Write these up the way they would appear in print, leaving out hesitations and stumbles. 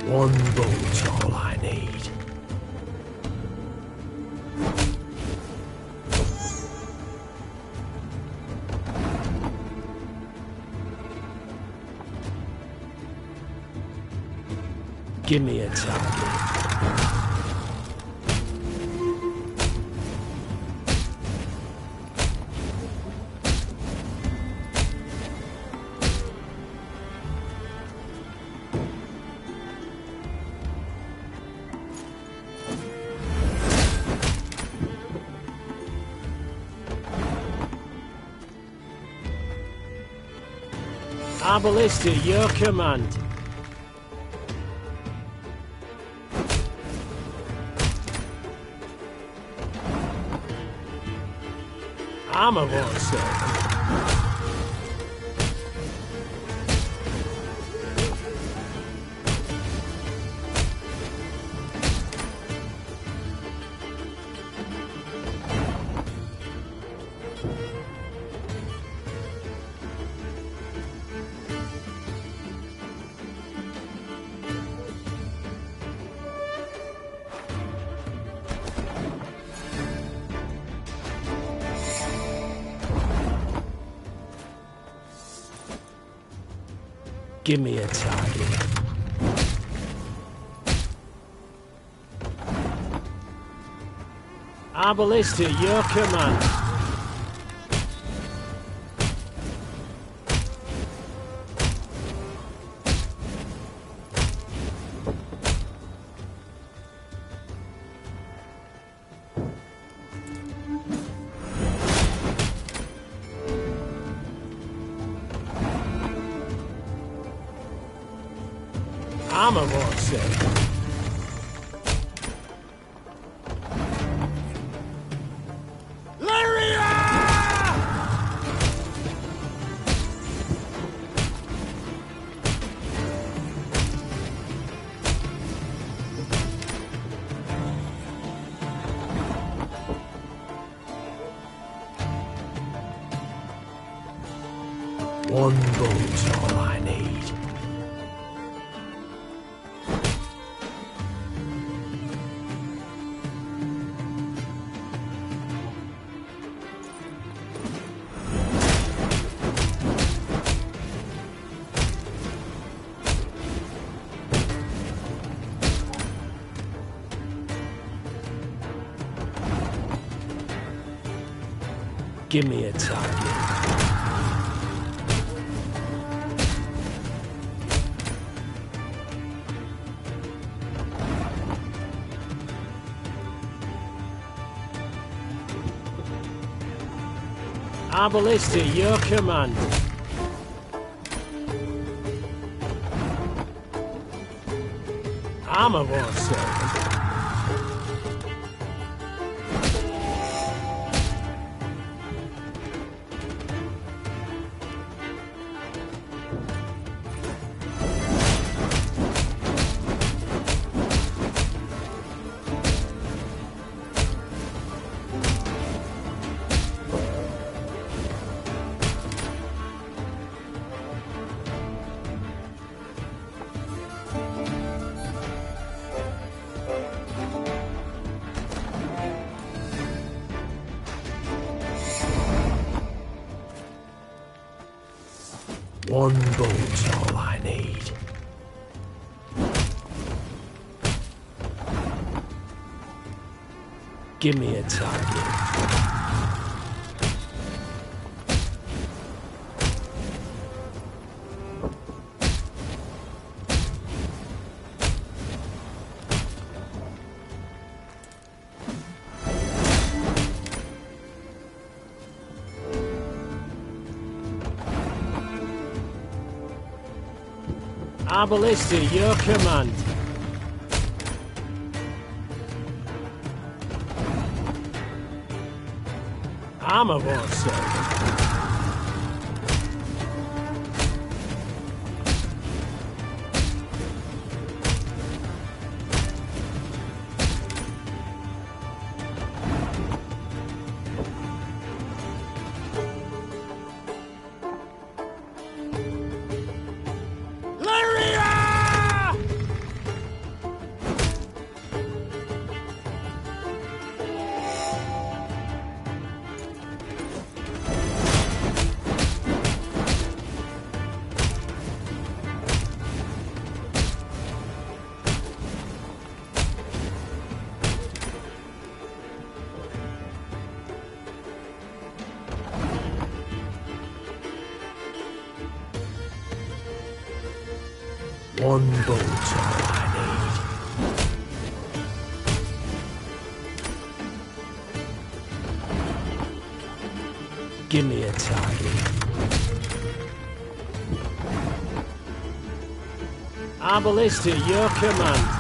One bolt's all I need. Give me a target. Our ballista, your command. Armor won't serve. Give me a target. Our ballista, your command. Armor won't save. One bolt's all I need. Give me a target. Our ballista, your command. Armor won't serve. One bolt's all I need. Give me a target. Our ballista, your command. Armor won't serve. One boat's all I need. Give me a target. Arbalist at your command.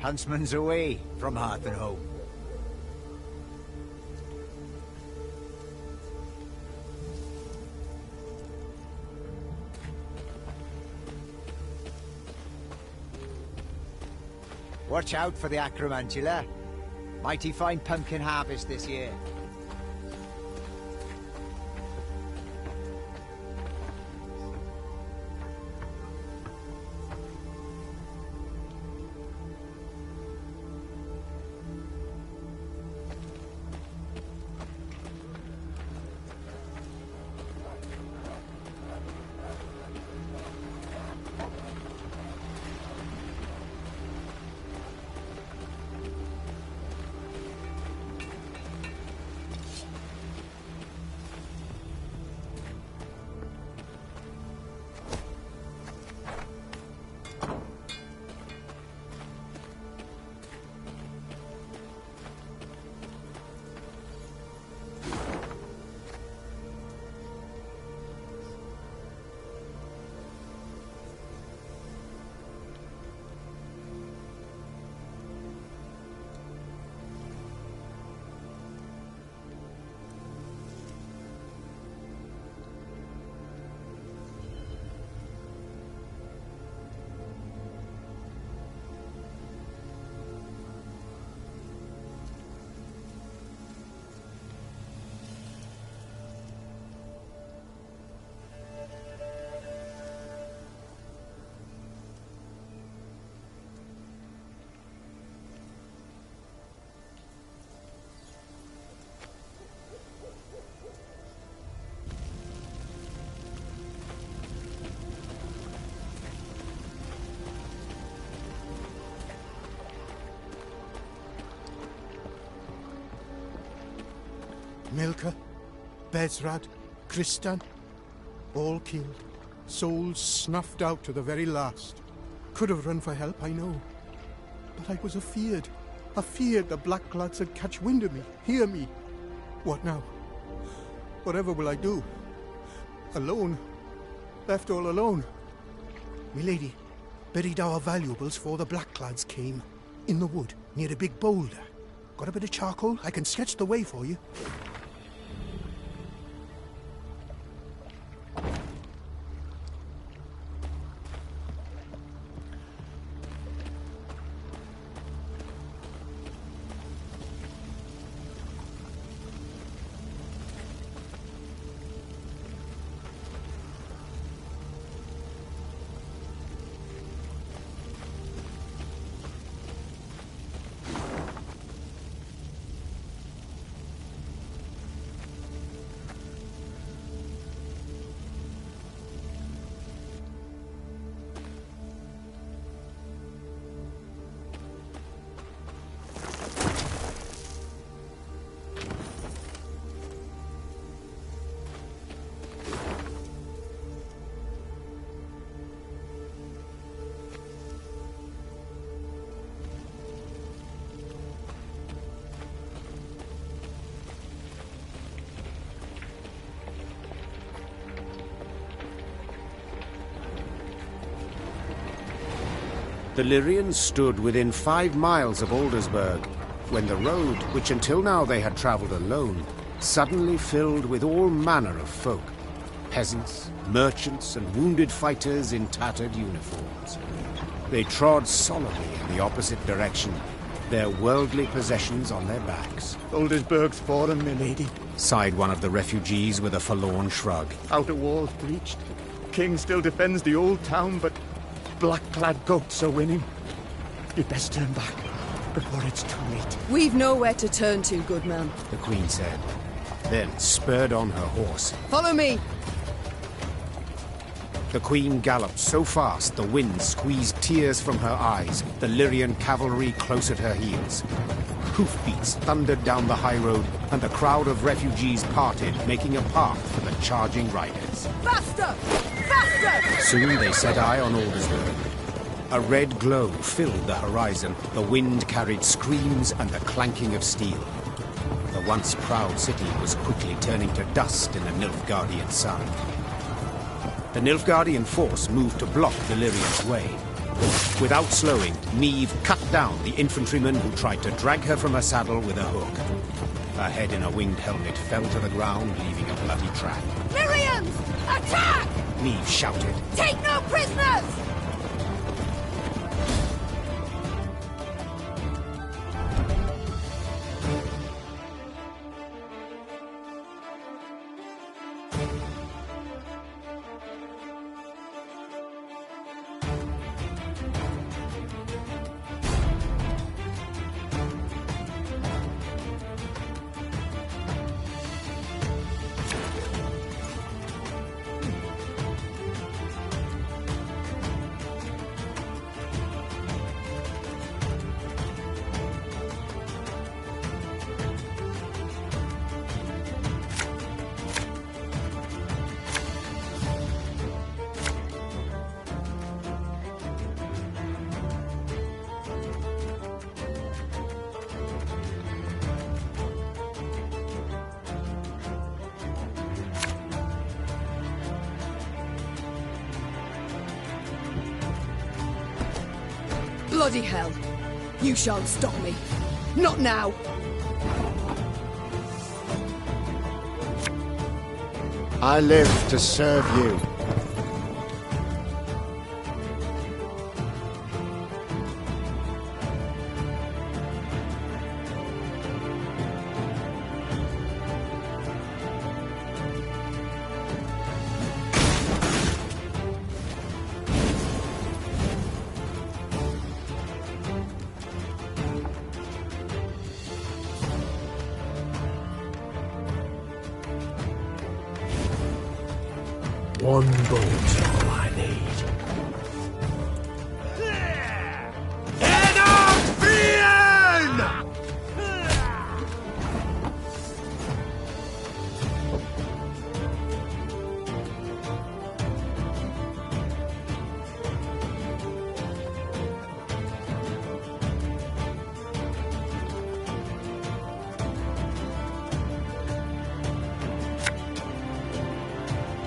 Huntsman's away from hearth and home. Watch out for the acromantula. Mighty fine pumpkin harvest this year. Milka, Bezrad, Kristan, all killed. Souls snuffed out to the very last. Could have run for help, I know. But I was afeard. Afeard the Blackclads had catch wind of me, hear me. What now? Whatever will I do? Alone? Left all alone? Milady, buried our valuables for the Blackclads came. In the wood, near a big boulder. Got a bit of charcoal? I can sketch the way for you. The Lyrians stood within 5 miles of Aldersburg, when the road, which until now they had travelled alone, suddenly filled with all manner of folk. Peasants, merchants, and wounded fighters in tattered uniforms. They trod solemnly in the opposite direction, their worldly possessions on their backs. Aldersburg's fallen, milady. Sighed one of the refugees with a forlorn shrug. Outer walls breached. King still defends the old town, but black-clad goats are winning. You'd best turn back before it's too late. We've nowhere to turn to, good man. The Queen said, then spurred on her horse. Follow me! The Queen galloped so fast the wind squeezed tears from her eyes, the Lyrian cavalry close at her heels. Hoofbeats thundered down the high road, and the crowd of refugees parted, making a path for the charging riders. Faster! Faster! Soon they set eye on Aldersburg. A red glow filled the horizon, the wind carried screams and the clanking of steel. The once proud city was quickly turning to dust in the Nilfgaardian sun. The Nilfgaardian force moved to block the Lyrians' way. Without slowing, Neve cut down the infantryman who tried to drag her from her saddle with a hook. Her head in a winged helmet fell to the ground, leaving a bloody track. Miriams! Attack! Neve shouted. Take no prisoners! Bloody hell! You shan't stop me. Not now! I live to serve you. One boat's all I need.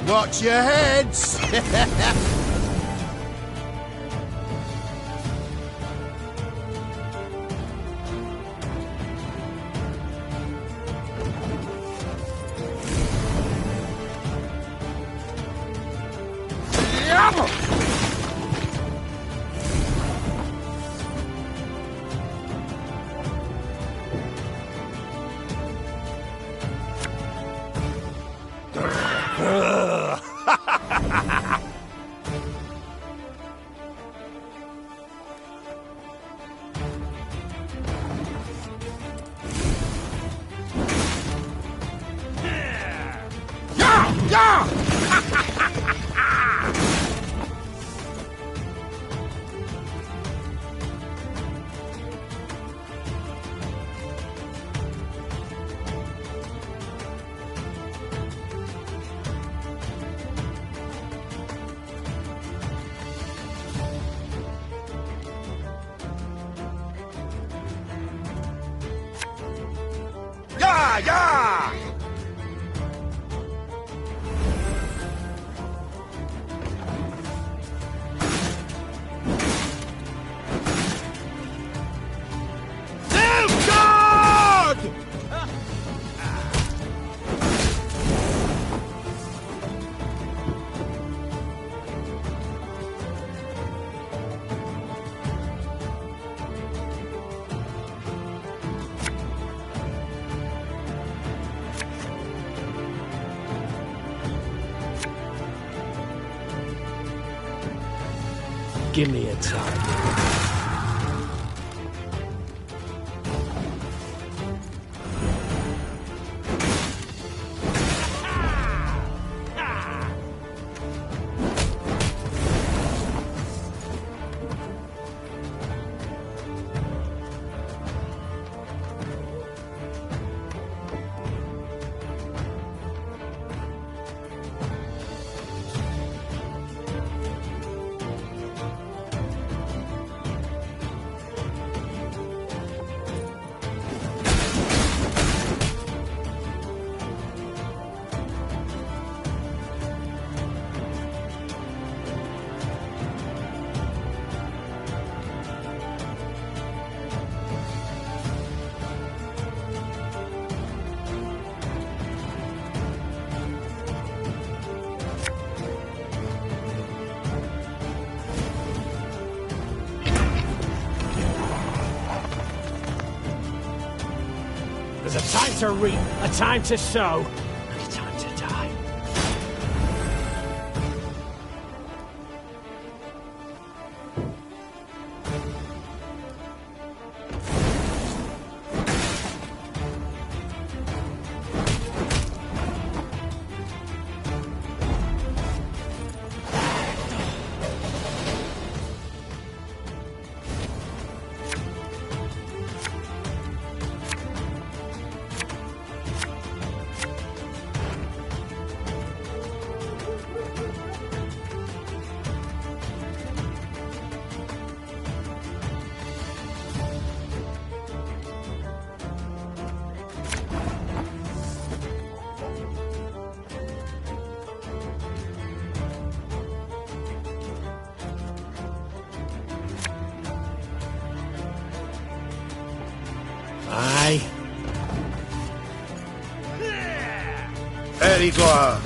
Watch your heads! Yeah! Give me a time. There's a time to reap, a time to sow, and a time to die. Aye. There you go.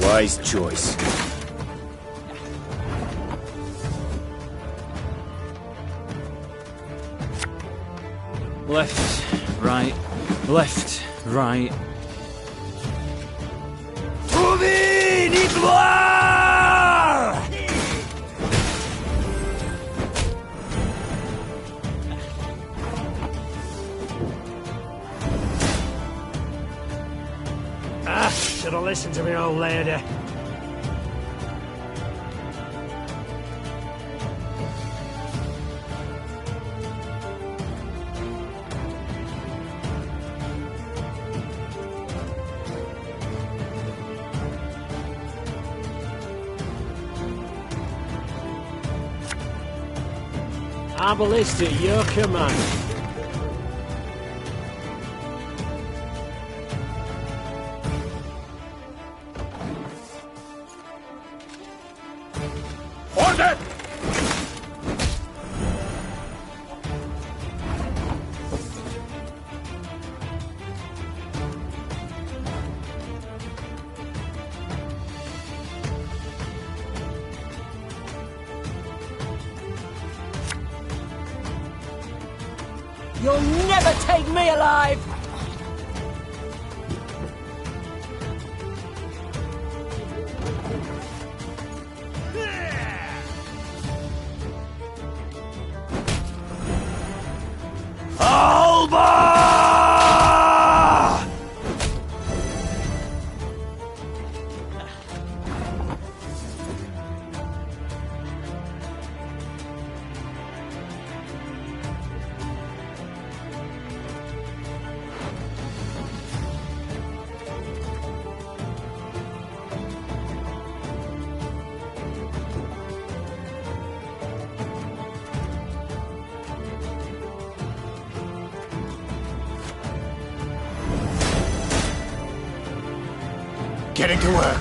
Wise choice. Left, right, left, right. Should have listened to me old lady. I'm ballista at your command. Order! You'll never take me alive! Getting to work.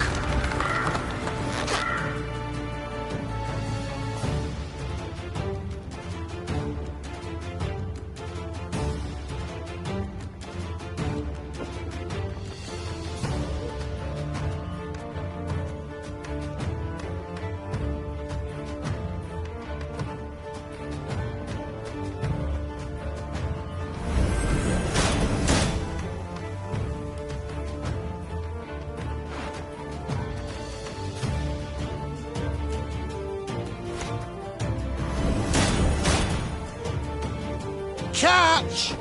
Catch!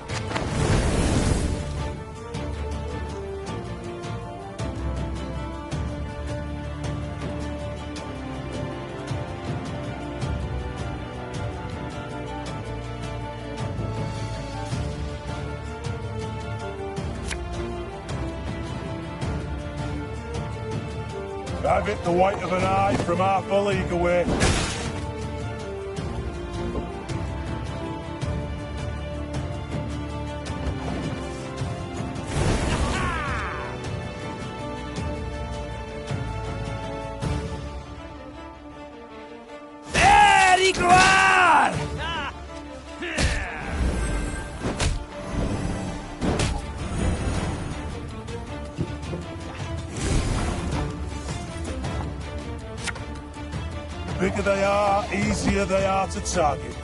Have it the white of an eye from half a league away. The bigger they are, easier they are to target.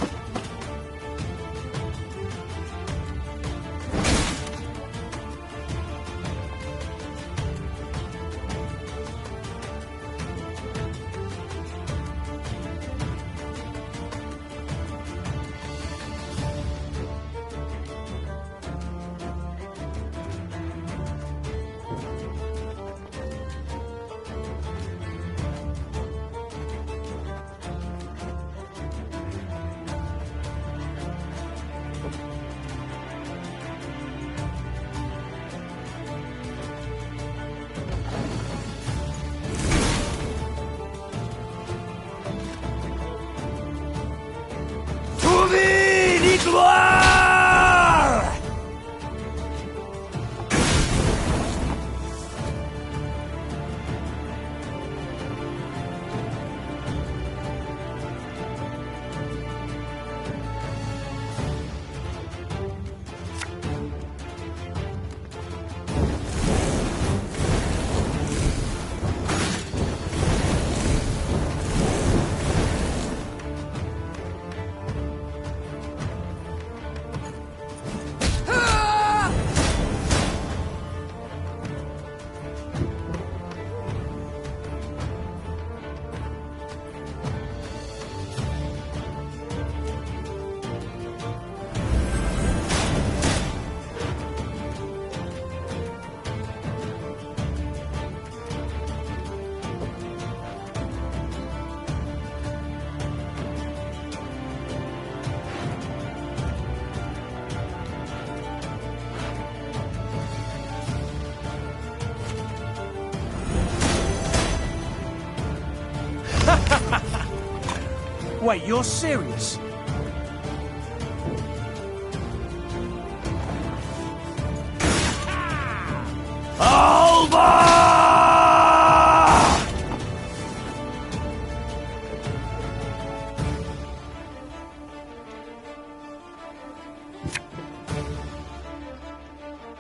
Wait, you're serious?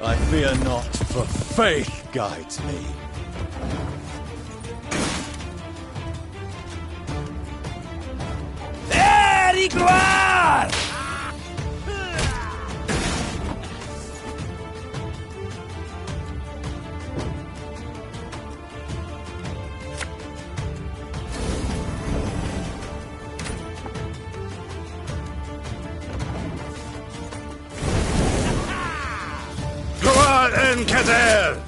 I fear not, for faith guides me. Kader!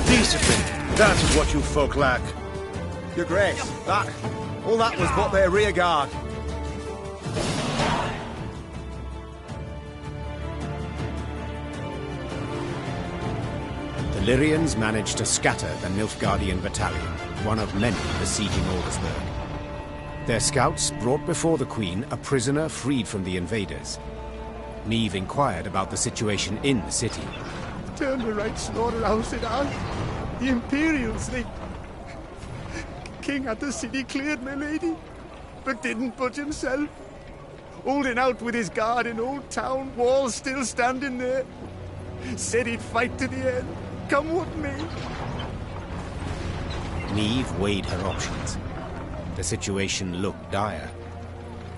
Discipline, that is what you folk lack. Your Grace, all that was but their rear guard. The Lyrians managed to scatter the Nilfgaardian battalion, one of many besieging Aldersburg. Their scouts brought before the Queen a prisoner freed from the invaders. Niamh inquired about the situation in the city. Turn the right slaughterhouse it out. The Imperials, they... King had the city cleared, my lady, but didn't budge himself. Holding out with his guard in Old Town, walls still standing there. Said he'd fight to the end, come what may. Niamh weighed her options. The situation looked dire.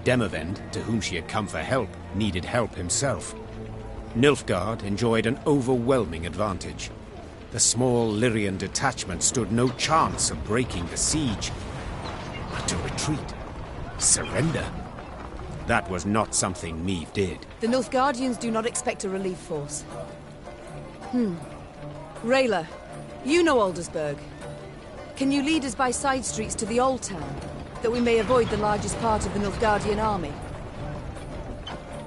Demavend, to whom she had come for help, needed help himself. Nilfgaard enjoyed an overwhelming advantage. The small Lyrian detachment stood no chance of breaking the siege. But to retreat, surrender, that was not something Niamh did. The Nilfgaardians do not expect a relief force. Rayla, you know Aldersburg. Can you lead us by side streets to the Old Town, that we may avoid the largest part of the Nilfgaardian army?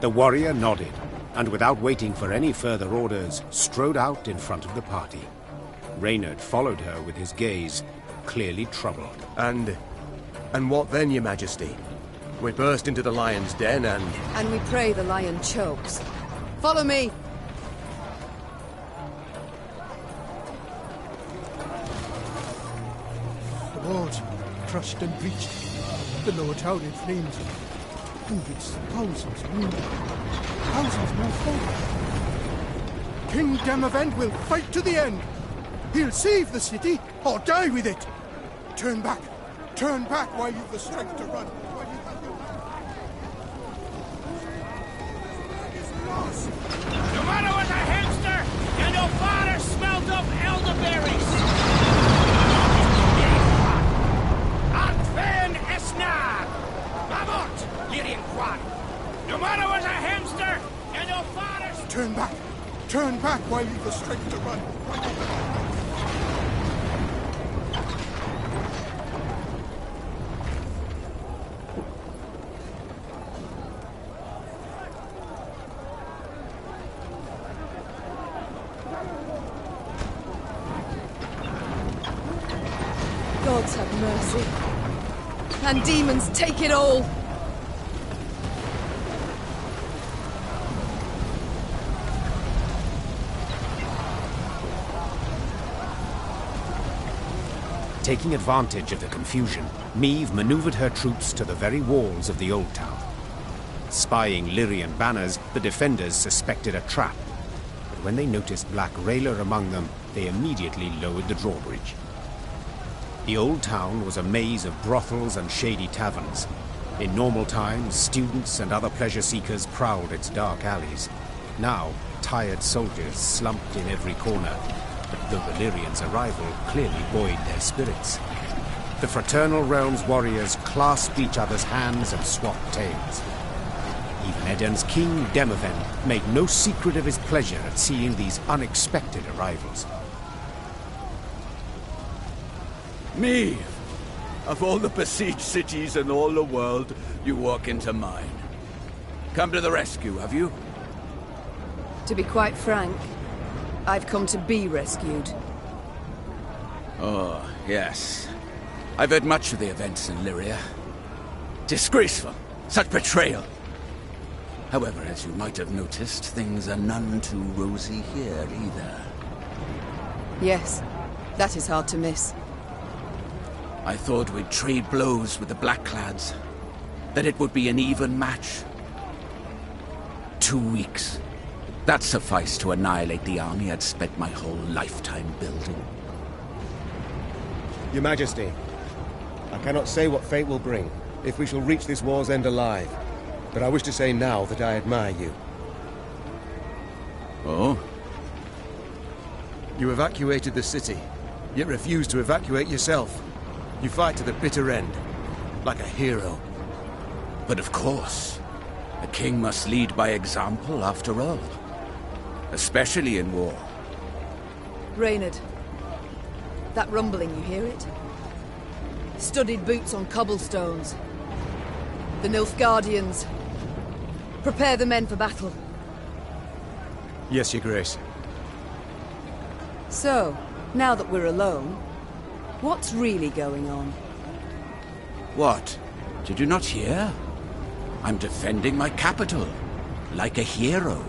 The warrior nodded. and without waiting for any further orders, strode out in front of the party. Reynard followed her with his gaze, clearly troubled. And what then, Your Majesty? We burst into the lion's den and... And we pray the lion chokes. Follow me! The walls crushed and breached. The lower tower in flames. Hundreds, thousands wounded. Thousands more fallen. King Demavend will fight to the end. He'll save the city or die with it. Turn back. Turn back while you've the strength to run. While you have No matter what a hamster, and your father smelled of elderberries. Adven esna, Mamot, Lyrian Juan. No matter what a hamster, and your father. Turn back. Turn back while you've the strength to run. Gods have mercy. And demons take it all! Taking advantage of the confusion, Meve maneuvered her troops to the very walls of the old town. Spying Lyrian banners, the defenders suspected a trap. But when they noticed Black Railer among them, they immediately lowered the drawbridge. The old town was a maze of brothels and shady taverns. In normal times, students and other pleasure seekers prowled its dark alleys. Now, tired soldiers slumped in every corner, but the Valyrians' arrival clearly buoyed their spirits. The Fraternal Realm's warriors clasped each other's hands and swapped tales. Even Eden's king, Demavend, made no secret of his pleasure at seeing these unexpected arrivals. Me! Of all the besieged cities in all the world, you walk into mine. Come to the rescue, have you? To be quite frank, I've come to be rescued. Oh, yes. I've heard much of the events in Lyria. Disgraceful. Such betrayal. However, as you might have noticed, things are none too rosy here either. Yes, that is hard to miss. I thought we'd trade blows with the Blackclads. That it would be an even match. 2 weeks. That sufficed to annihilate the army I'd spent my whole lifetime building. Your Majesty, I cannot say what fate will bring, if we shall reach this war's end alive. But I wish to say now that I admire you. Oh? You evacuated the city, yet refused to evacuate yourself. You fight to the bitter end, like a hero. But of course, a king must lead by example after all. Especially in war. Reynard, that rumbling, you hear it? Studded boots on cobblestones. The Nilfgaardians. Prepare the men for battle. Yes, Your Grace. So, now that we're alone, what's really going on? What? Did you not hear? I'm defending my capital, like a hero.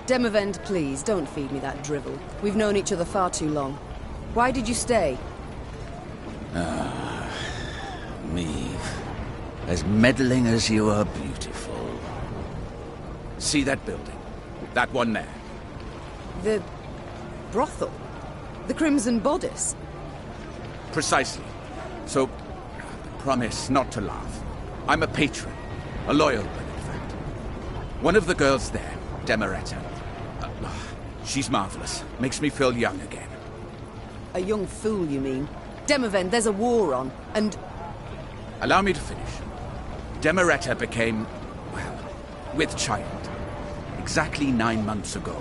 Demavend, please, don't feed me that drivel. We've known each other far too long. Why did you stay? Meve. As meddling as you are beautiful. See that building? That one there. The brothel? The Crimson Bodice? Precisely. So, promise not to laugh. I'm a patron. A loyal one, in fact. One of the girls there, Demeretta. She's marvelous. Makes me feel young again. A young fool, you mean? Demavend, there's a war on, and... Allow me to finish. Demeretta became, well, with child. Exactly 9 months ago.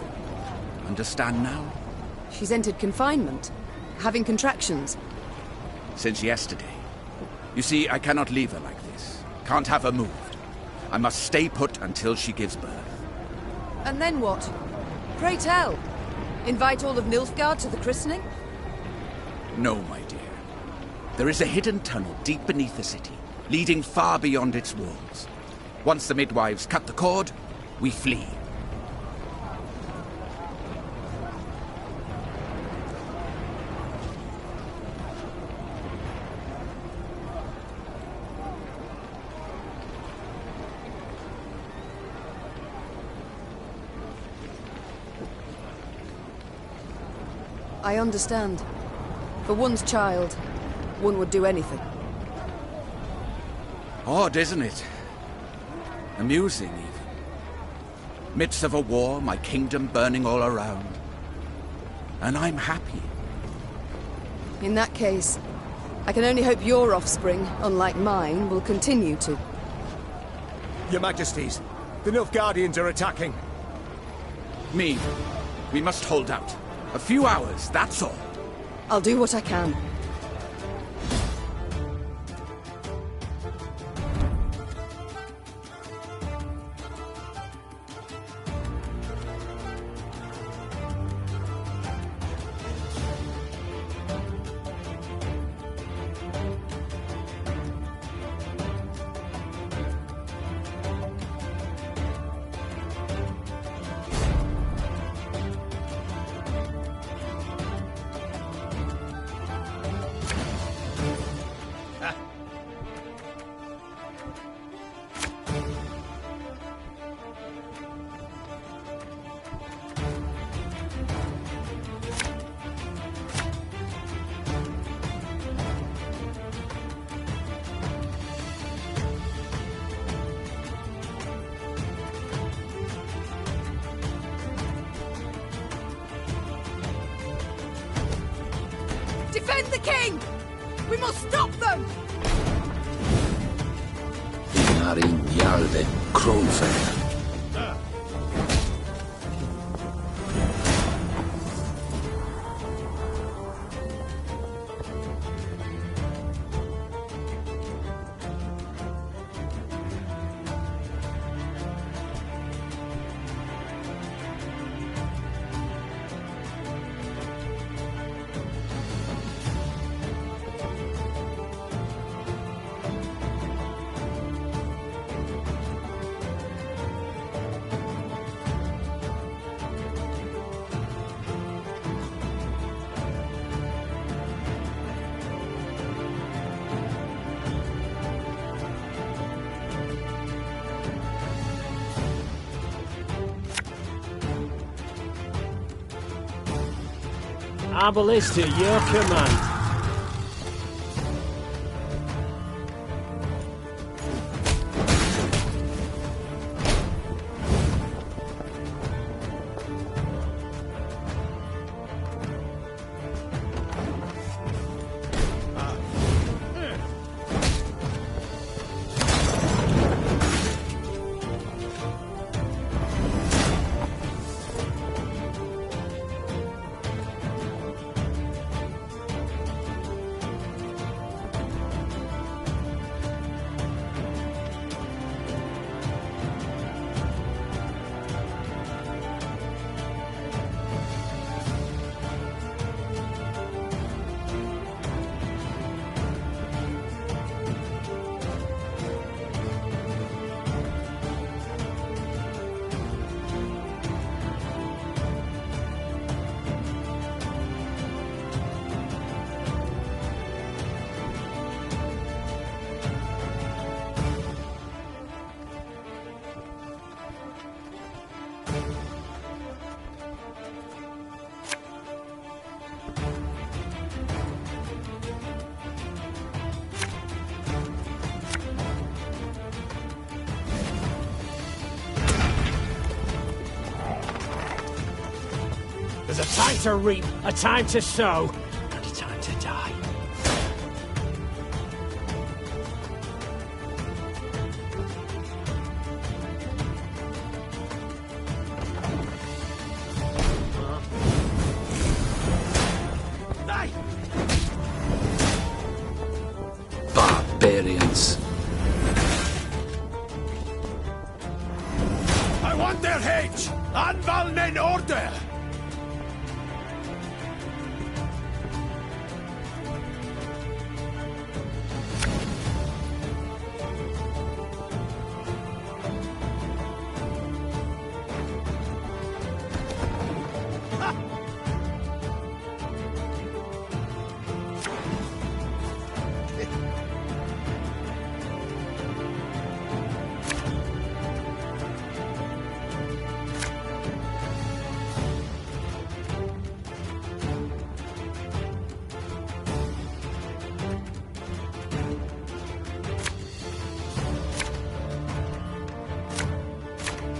Understand now? She's entered confinement. Having contractions. Since yesterday. You see, I cannot leave her like this. Can't have her moved. I must stay put until she gives birth. And then what? Pray tell. Invite all of Nilfgaard to the christening? No, my dear. There is a hidden tunnel deep beneath the city, leading far beyond its walls. Once the midwives cut the cord, we flee. I understand. For one's child, one would do anything. Odd, isn't it? Amusing, even. Midst of a war, my kingdom burning all around. And I'm happy. In that case, I can only hope your offspring, unlike mine, will continue to. Your Majesties, the Nilfgaardians are attacking. Me. We must hold out. A few hours, that's all. I'll do what I can. Defend the king! We must stop them! Inarin Jarde Kronfeld. Arbalist at your command. There's a time to reap, a time to sow, and a time to die. their hate! Anvalnen order!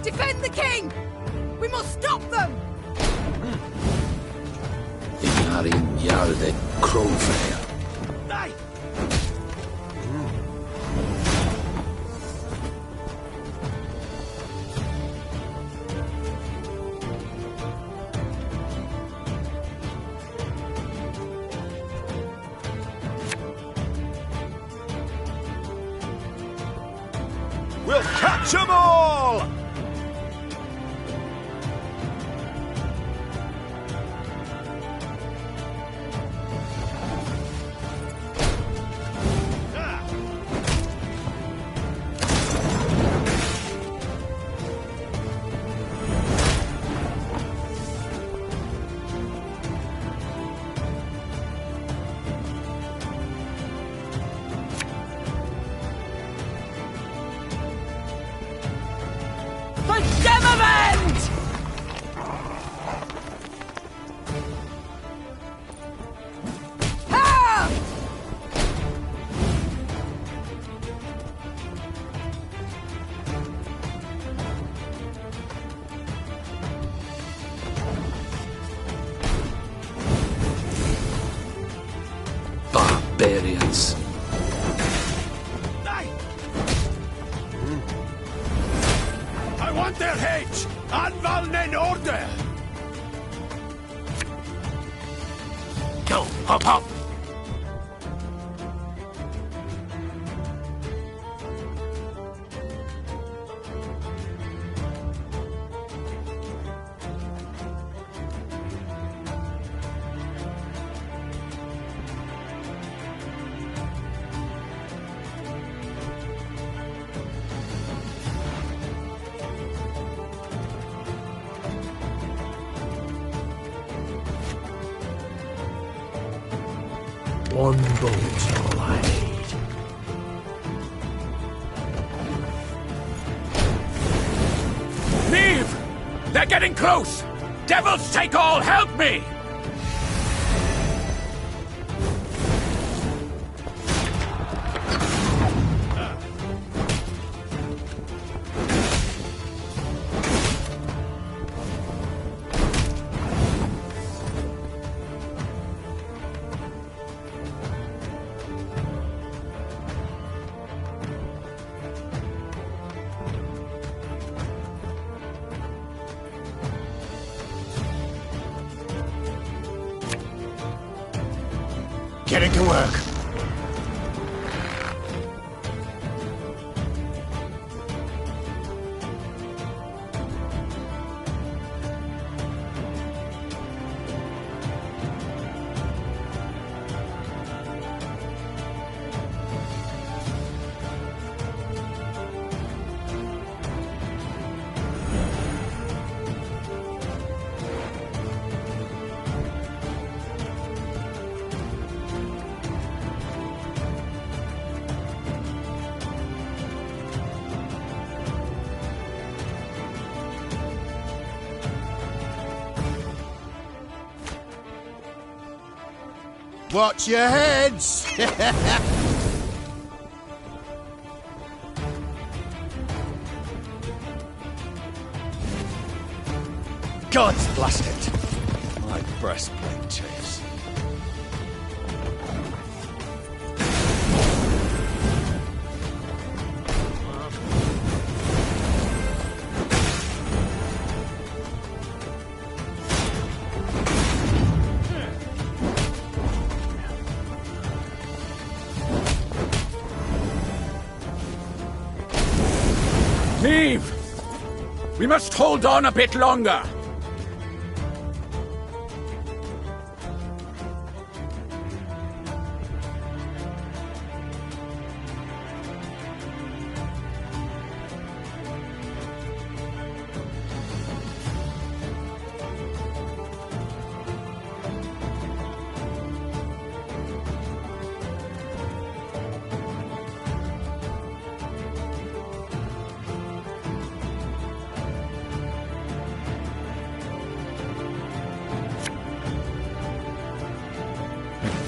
Defend the king! We must stop them! Inarin Jarde Kronfeja. Aye! We'll catch 'em all! For Demavend! Ah! Barbarians. I want their hate! Anvalnen order! Go, hop, hop. One bullet's all I need. Leave! They're getting close! Devils take all, help me! Getting to work. Watch your heads! God's blast it! My breastplate chafes. Leave! We must hold on a bit longer.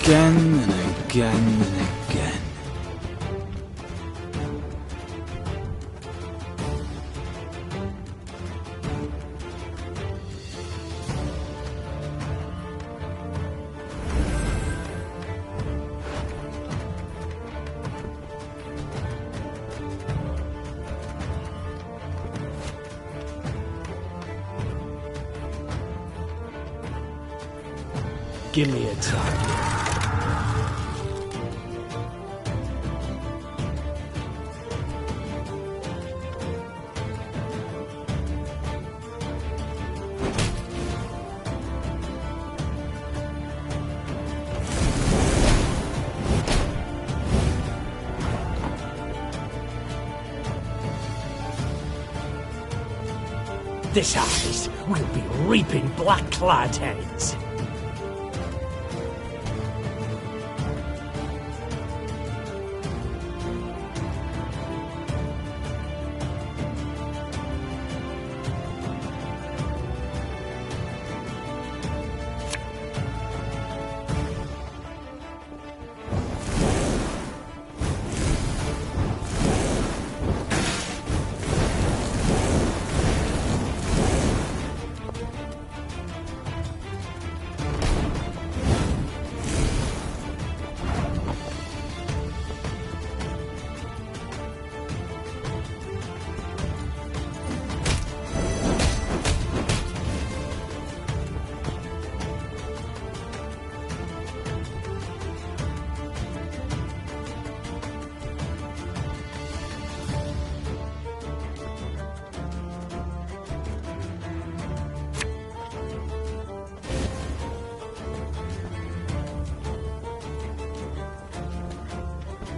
Again and again and again. Give me a target. This harvest will be reaping black-clad heads.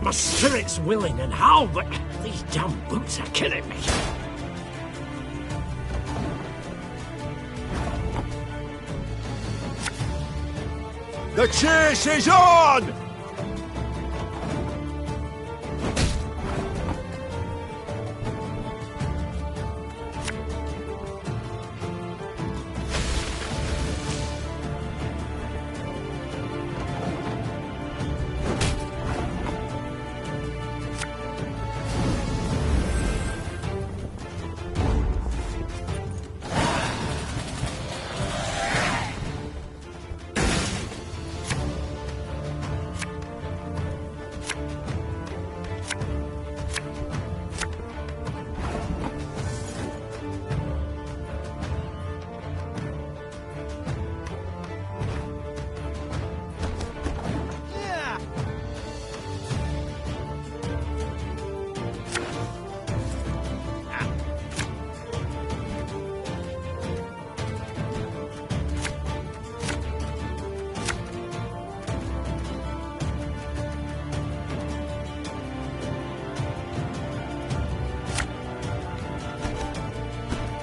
My spirit's willing and how, but these damn boots are killing me. The chase is on!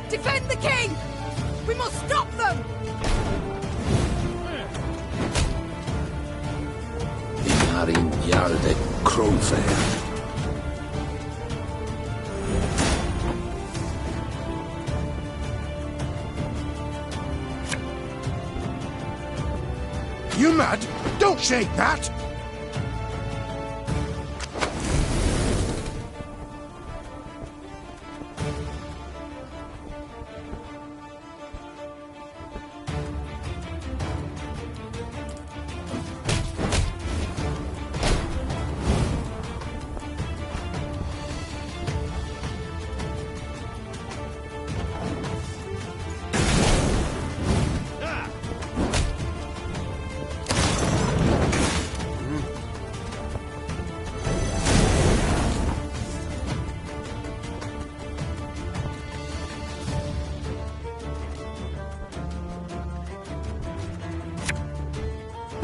Defend the king! We must stop them! Harin Jarde Kronfair. You mad? Don't shake that!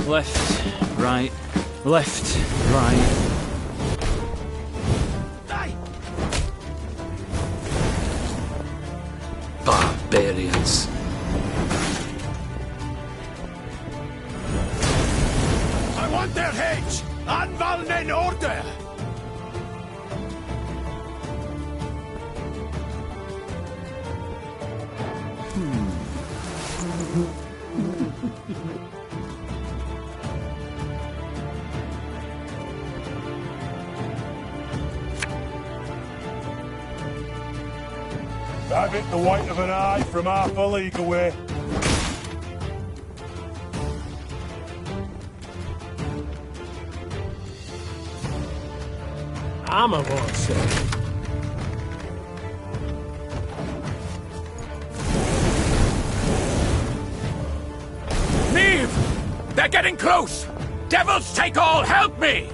Left, right, left, right. Barbarians. I want their heads! Anvallen in order! I've hit the white of an eye from half a league away. I'm a monster. Neve! They're getting close! Devils take all, help me!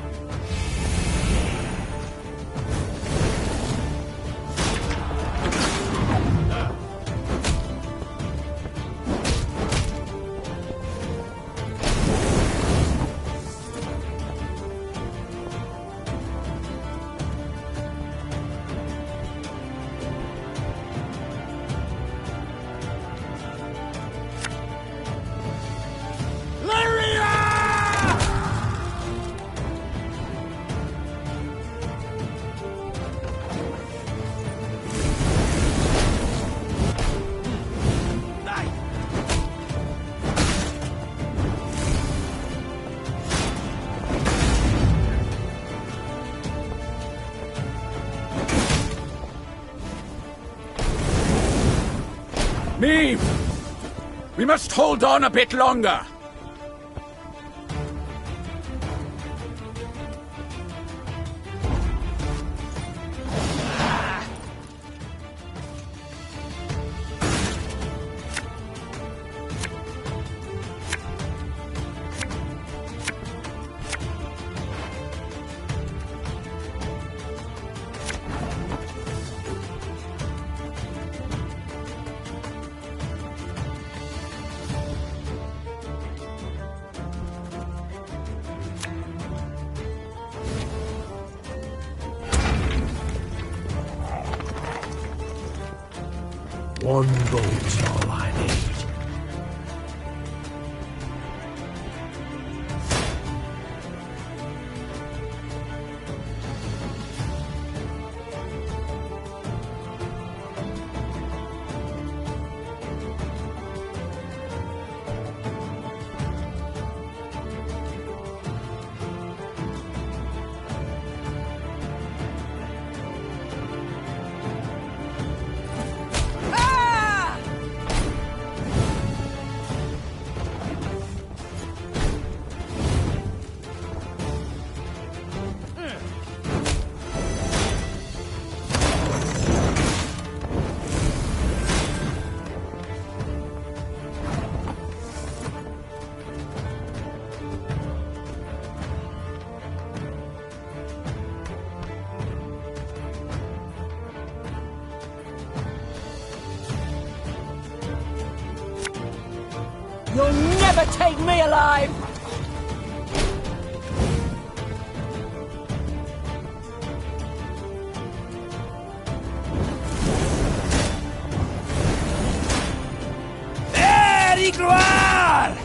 Neve! We must hold on a bit longer. One bolt's all I need. You'll never take me alive! There, y gloire!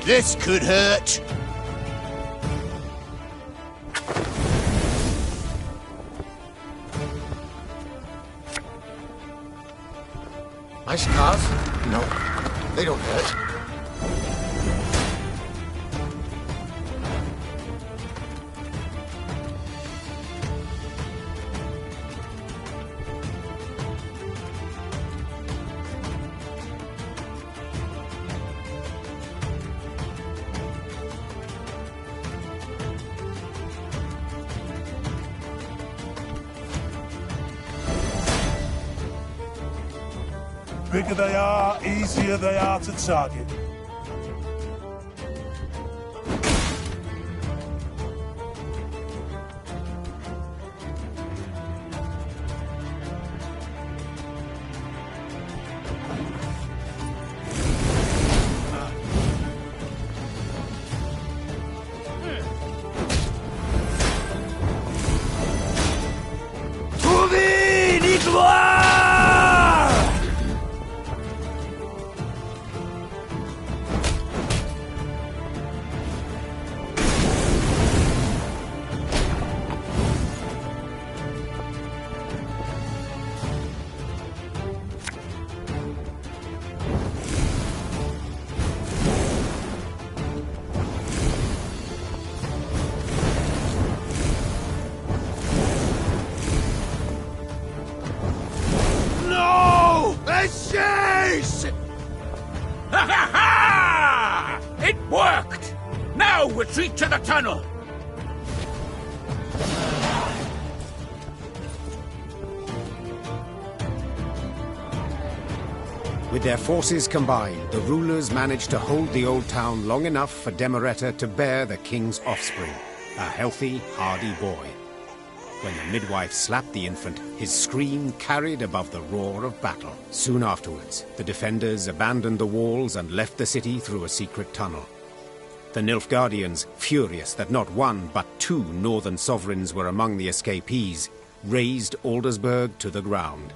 This could hurt. My scars? No, they don't hurt. bigger they are, easier they are to target. It worked! Now retreat to the tunnel! With their forces combined, the rulers managed to hold the old town long enough for Demereta to bear the king's offspring, a healthy, hardy boy. When the midwife slapped the infant, his scream carried above the roar of battle. Soon afterwards, the defenders abandoned the walls and left the city through a secret tunnel. The Nilfgaardians, furious that not one but two northern sovereigns were among the escapees, razed Aldersburg to the ground.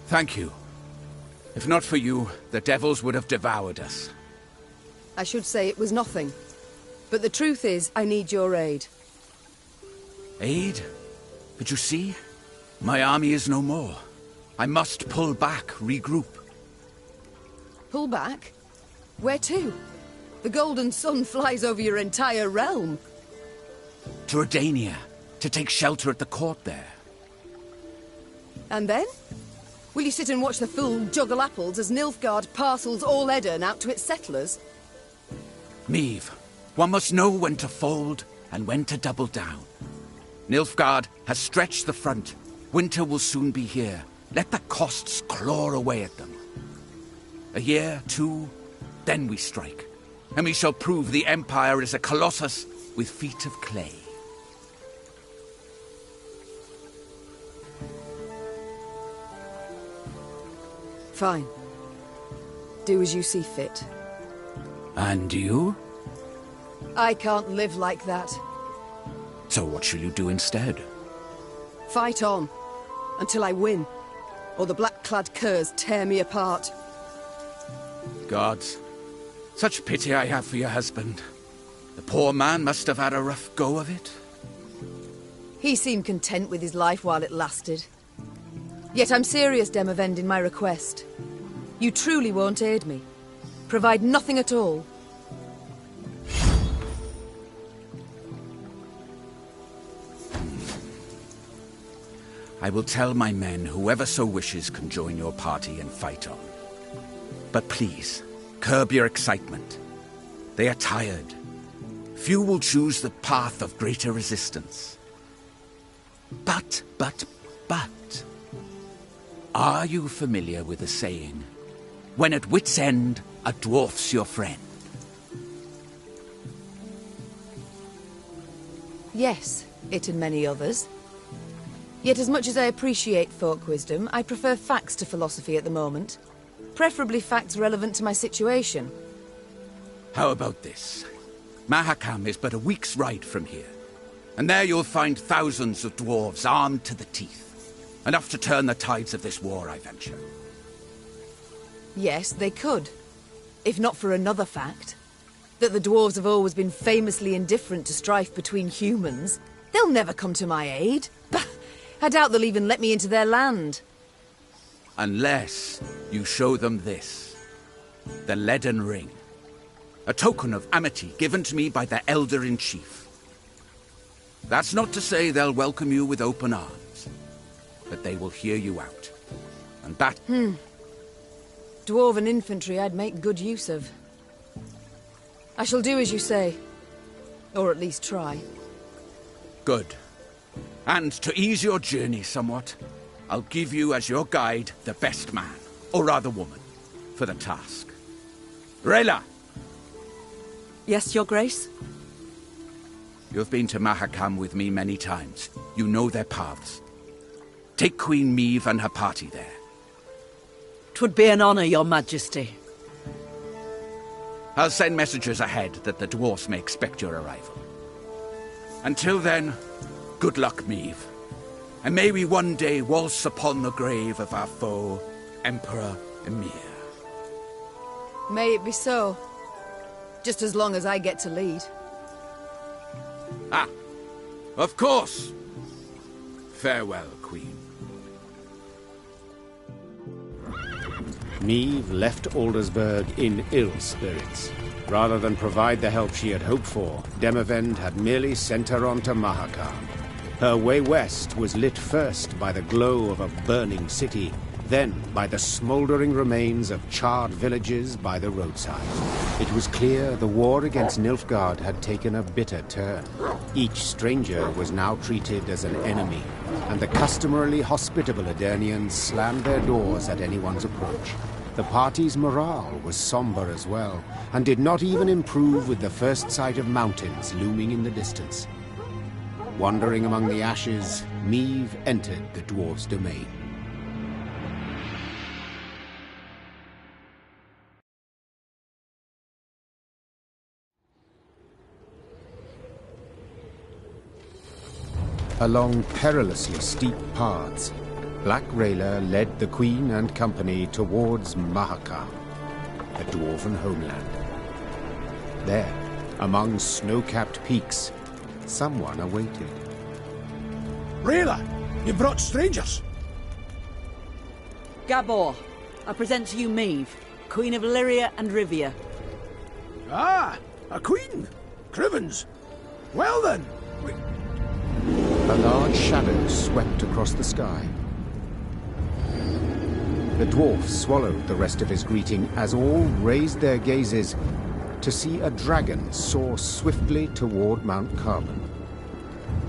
Thank you. If not for you, the devils would have devoured us. I should say it was nothing. But the truth is, I need your aid. Aid? But you see, my army is no more. I must pull back, regroup. Pull back? Where to? The golden sun flies over your entire realm. To Redania, to take shelter at the court there. And then? Will you sit and watch the fool juggle apples as Nilfgaard parcels all Eden out to its settlers? Meve, one must know when to fold and when to double down. Nilfgaard has stretched the front. Winter will soon be here. Let the costs claw away at them. A year, two, then we strike. And we shall prove the Empire is a colossus with feet of clay. Fine. Do as you see fit. And you? I can't live like that. So what shall you do instead? Fight on. Until I win. Or the black-clad curs tear me apart. Gods. Such pity I have for your husband. The poor man must have had a rough go of it. He seemed content with his life while it lasted. Yet I'm serious, Demavend, in my request. You truly won't aid me. Provide nothing at all. I will tell my men whoever so wishes can join your party and fight on. But please, curb your excitement. They are tired. Few will choose the path of greater resistance. But... Are you familiar with the saying, when at wit's end, a dwarf's your friend? Yes, it and many others. Yet as much as I appreciate folk wisdom, I prefer facts to philosophy at the moment. Preferably facts relevant to my situation. How about this? Mahakam is but a week's ride from here. And there you'll find thousands of dwarves armed to the teeth. Enough to turn the tides of this war, I venture. Yes, they could. If not for another fact. That the dwarves have always been famously indifferent to strife between humans. They'll never come to my aid. I doubt they'll even let me into their land. Unless you show them this. The Leaden Ring. A token of amity given to me by their Elder-in-Chief. That's not to say they'll welcome you with open arms. But they will hear you out. And that... Dwarven infantry I'd make good use of. I shall do as you say. Or at least try. Good. And to ease your journey somewhat, I'll give you as your guide the best man, or rather woman, for the task. Rayla! Yes, Your Grace? You've been to Mahakam with me many times. You know their paths. Take Queen Meve and her party there. 'Twould be an honor, Your Majesty. I'll send messengers ahead that the dwarves may expect your arrival. Until then, good luck, Meve. And may we one day waltz upon the grave of our foe, Emperor Emir. May it be so. Just as long as I get to lead. Ah, of course. Farewell, Queen. Meve left Aldersburg in ill spirits. Rather than provide the help she had hoped for, Demavend had merely sent her on to Mahakam. Her way west was lit first by the glow of a burning city, then by the smouldering remains of charred villages by the roadside. It was clear the war against Nilfgaard had taken a bitter turn. Each stranger was now treated as an enemy, and the customarily hospitable Aedirnians slammed their doors at anyone's approach. The party's morale was somber as well, and did not even improve with the first sight of mountains looming in the distance. Wandering among the ashes, Meve entered the dwarves' domain. Along perilously steep paths, Black Rayla led the Queen and company towards Mahakam, the dwarven homeland. There, among snow-capped peaks, someone awaited. Rayla, you brought strangers. Gabor, I present to you Meve, Queen of Lyria and Rivia. Ah, a queen. Crivens. Well then, A large shadow swept across the sky. The dwarf swallowed the rest of his greeting as all raised their gazes to see a dragon soar swiftly toward Mount Carbon.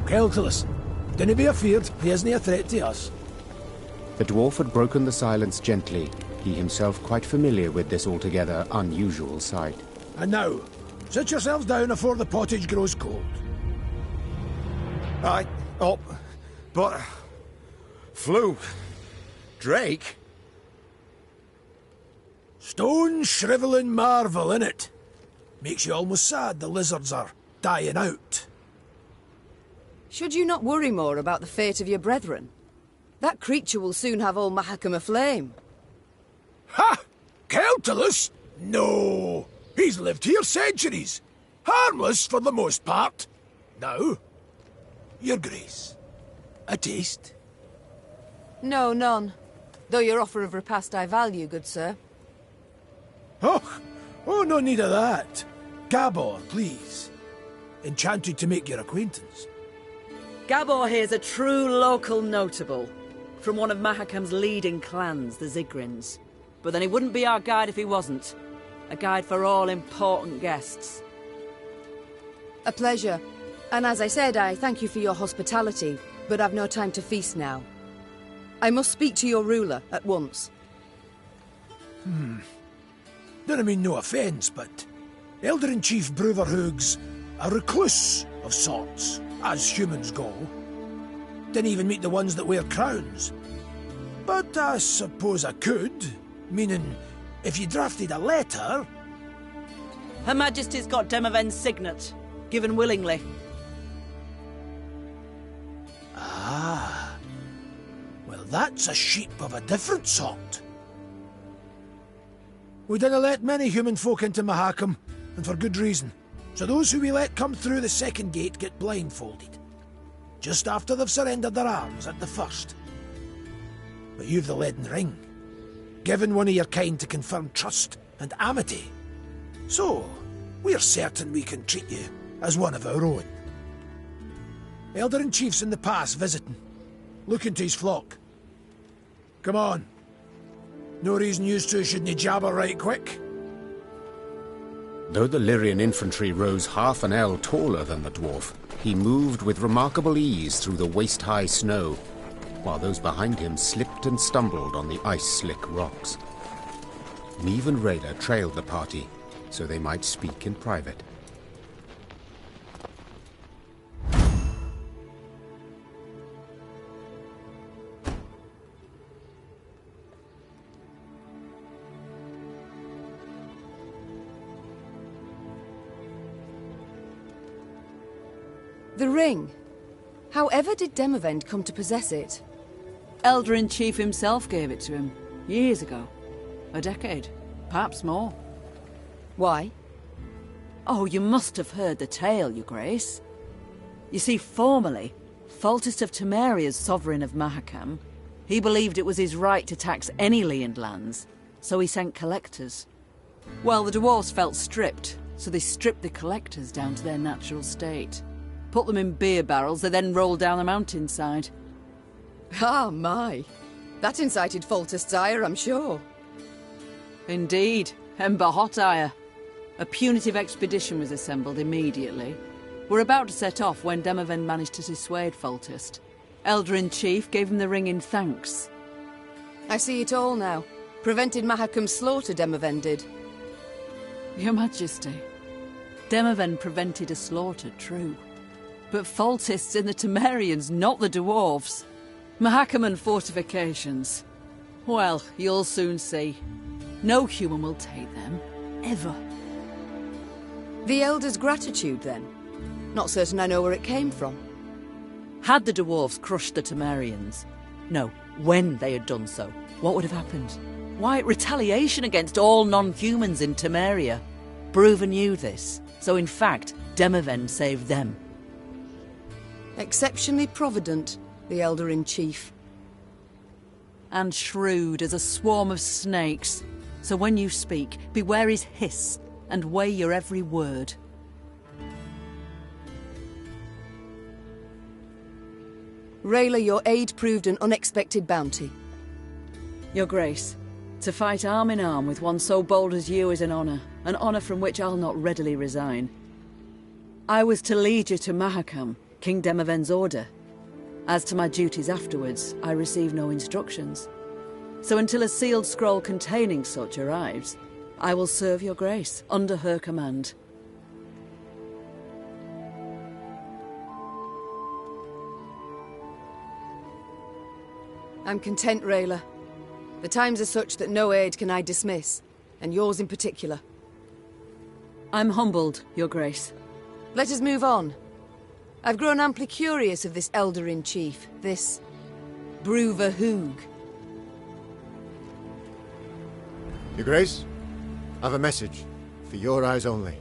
Keltilis, dinna be afeard, he isn't a threat to us. The dwarf had broken the silence gently, he himself quite familiar with this altogether unusual sight. And now, sit yourselves down afore the pottage grows cold. Aye, oh, but... Flew. Drake? Stone shrivelling marvel, innit? Makes you almost sad the lizards are dying out. Should you not worry more about the fate of your brethren? That creature will soon have all Mahakam aflame. Ha! Keltilis? No! He's lived here centuries. Harmless for the most part. Now, Your Grace, a taste? No, none. Though your offer of repast I value, good sir. Oh, no need of that. Gabor, please. Enchanted to make your acquaintance. Gabor here's a true local notable, from one of Mahakam's leading clans, the Zigrins. But then he wouldn't be our guide if he wasn't. A guide for all important guests. A pleasure. And as I said, I thank you for your hospitality, but I've no time to feast now. I must speak to your ruler at once. Don't mean no offence, but Elder-in-Chief Bruverhoog's a recluse of sorts, as humans go. Didn't even meet the ones that wear crowns. But I suppose I could, meaning if you drafted a letter... Her Majesty's got Demavend's signet, given willingly. Ah. Well, that's a sheep of a different sort. We didn't let many human folk into Mahakam, and for good reason. So those who we let come through the second gate get blindfolded. Just after they've surrendered their arms at the first. But you've the leaden ring, given one of your kind to confirm trust and amity. So, we're certain we can treat you as one of our own. Elder-in-Chief's in the pass visiting, looking to his flock. Come on. No reason you two shouldn't jabber right quick. Though the Lyrian infantry rose half an ell taller than the dwarf, he moved with remarkable ease through the waist-high snow. while those behind him slipped and stumbled on the ice-slick rocks. Neve and Rayla trailed the party, so they might speak in private. The ring. However did Demavend come to possess it? Elder-in-Chief himself gave it to him, years ago. A decade, perhaps more. Why? Oh, you must have heard the tale, Your Grace. You see, formerly, Foltest of Temeria's sovereign of Mahakam, he believed it was his right to tax any Leand lands, so he sent collectors. Well, the dwarves felt stripped, so they stripped the collectors down to their natural state. Put them in beer barrels, they then rolled down the mountainside. Ah, my. That incited Foltest's ire, I'm sure. Indeed, Ember hot ire. A punitive expedition was assembled immediately. We're about to set off when Demavend managed to dissuade Foltest. Elder-in-Chief gave him the ring in thanks. I see it all now. Prevented Mahakam's slaughter, Demavend did. Your Majesty, Demavend prevented a slaughter, true. But Foltest's in the Temerians, not the dwarves. Mahakam and fortifications. Well, you'll soon see. No human will take them, ever. The Elder's gratitude, then? Not certain I know where it came from. Had the dwarves crushed the Temerians? No, when they had done so, what would have happened? Why, retaliation against all non-humans in Temeria. Bruven knew this, so in fact, Demavend saved them. Exceptionally provident, the Elder-in-Chief. And shrewd as a swarm of snakes. So when you speak, beware his hiss, and weigh your every word. Rayla, your aid proved an unexpected bounty. Your Grace, to fight arm in arm with one so bold as you is an honour from which I'll not readily resign. I was to lead you to Mahakam, King Demavend's order. As to my duties afterwards, I received no instructions. So until a sealed scroll containing such arrives, I will serve your grace under her command. I'm content, Rayla. The times are such that no aid can I dismiss, and yours in particular. I'm humbled, your grace. Let us move on. I've grown amply curious of this Elder-in-Chief, this Bruver Hoog. Your Grace, I've a message, for your eyes only.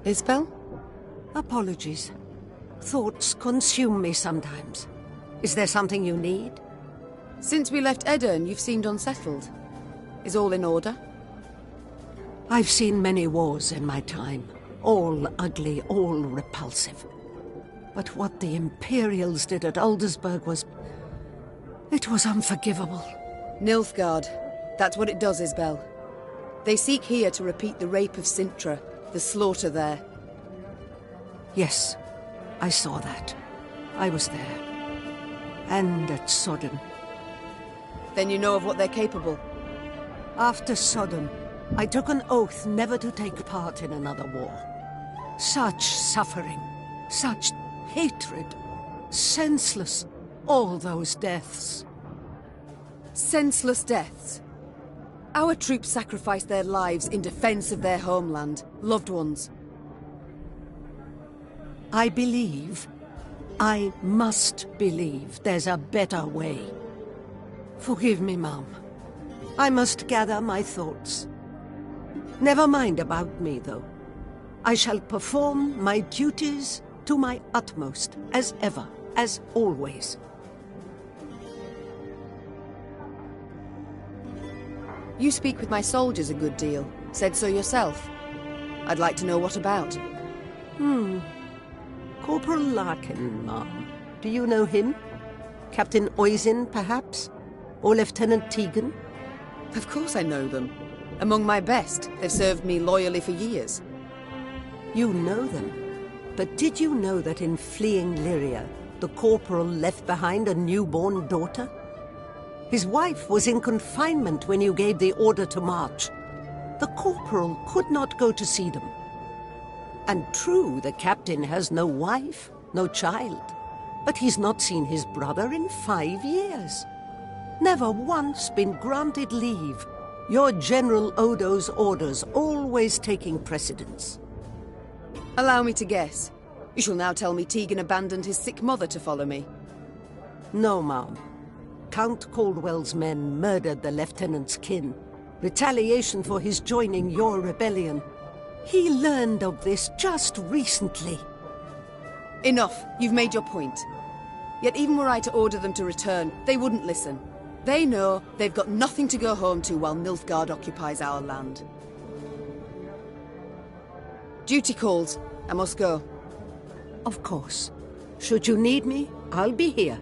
Isabel? Apologies. Thoughts consume me sometimes. Is there something you need? Since we left Ende, you've seemed unsettled. Is all in order? I've seen many wars in my time. All ugly, all repulsive. But what the Imperials did at Aldersburg was... it was unforgivable. Nilfgaard. That's what it does, Isabel. They seek here to repeat the rape of Sintra, the slaughter there. Yes, I saw that. I was there. And at Sodom. Then you know of what they're capable? After Sodom, I took an oath never to take part in another war. Such suffering, such hatred, senseless, all those deaths. Senseless deaths? Our troops sacrificed their lives in defense of their homeland, loved ones. I believe, I must believe there's a better way. Forgive me, Mom. I must gather my thoughts. Never mind about me, though. I shall perform my duties to my utmost, as ever, as always. You speak with my soldiers a good deal. Said so yourself. I'd like to know what about. Corporal Larkin, Mom. Do you know him? Captain Oisin, perhaps? Or Lieutenant Tegan? Of course I know them. Among my best. They've served me loyally for years. You know them. But did you know that in fleeing Lyria, the corporal left behind a newborn daughter? His wife was in confinement when you gave the order to march. The corporal could not go to see them. And true, the captain has no wife, no child. But he's not seen his brother in 5 years. Never once been granted leave. Your General Odo's orders always taking precedence. Allow me to guess. You shall now tell me Tegan abandoned his sick mother to follow me. No, Ma'am. Count Caldwell's men murdered the lieutenant's kin. Retaliation for his joining your rebellion. He learned of this just recently. Enough. You've made your point. Yet even were I to order them to return, they wouldn't listen. They know they've got nothing to go home to while Nilfgaard occupies our land. Duty calls. I must go. Of course. Should you need me, I'll be here.